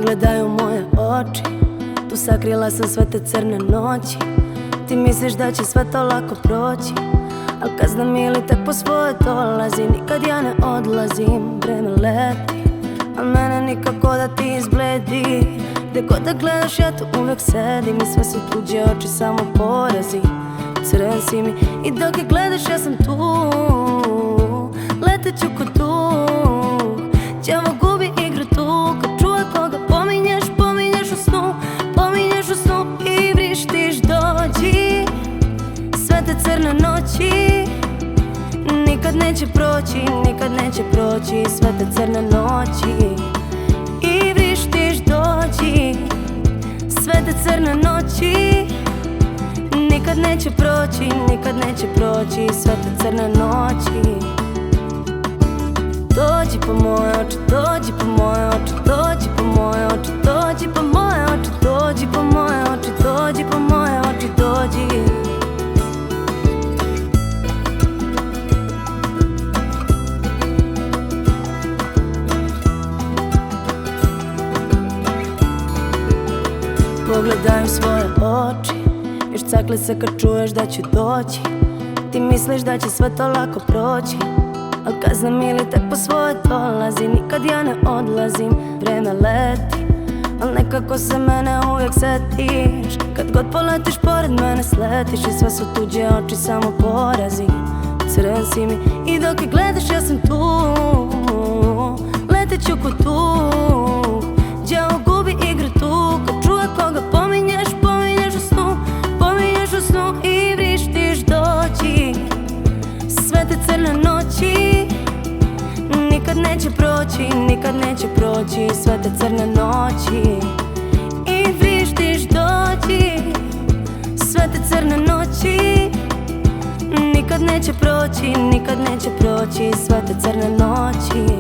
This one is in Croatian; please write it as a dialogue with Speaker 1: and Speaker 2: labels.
Speaker 1: Pogledaju moje oči, tu sakrila sam sve te crne noći. Ti misliš da će sve to lako proći, al kazna mi ili tek po svoje dolazi. Nikad ja ne odlazim, vreme leti, al mene nikako da ti izbledi. Gde god da gledaš ja tu uvek sedim i sve su tuđe oči samo porazi. Crven si mi i dok je gledaš ja sam tu, letet ću ko duh. Đavo gubi igru tu, kad čuje koga pominješ, pominješ u snu, pominješ u snu i vrištiš dođi. Sve te crne noći nikad neće proći, nikad neće proći. Sve te crne noći i vrištiš dođi. Sve te crne noći nikad neće proći, nikad neće proći. Sve te crne noći. Dođi po moje oči, dođi po moje oči, dođi po moje oči, dođi po moje oči, dođi po moje oči, dođi po moje oči, dođi. Pogledaju svoje oči, još cakle se kad čuješ da ću doći. Ti misliš da će sve to lako proći, al kazna mi ili tek po svoje dolazi. Nikad ja ne odlazim, vreme leti, al nekako se mene uvijek setiš. Kad god poletiš pored mene sletiš i sve su tuđe oči samo porazi. Crven si mi i dok je gledaš ja sam tu, letet ću ko duh. Đavo gubi igru tu, kad čuje koga pominješ, pominješ u snu, pominješ u snu i vrištiš dođi. Sve te crne noći nikad neće proći, nikad neće proći. Sve te crne noći i vrištiš dođi. Sve te crne noći nikad neće proći, nikad neće proći. Sve te crne noći.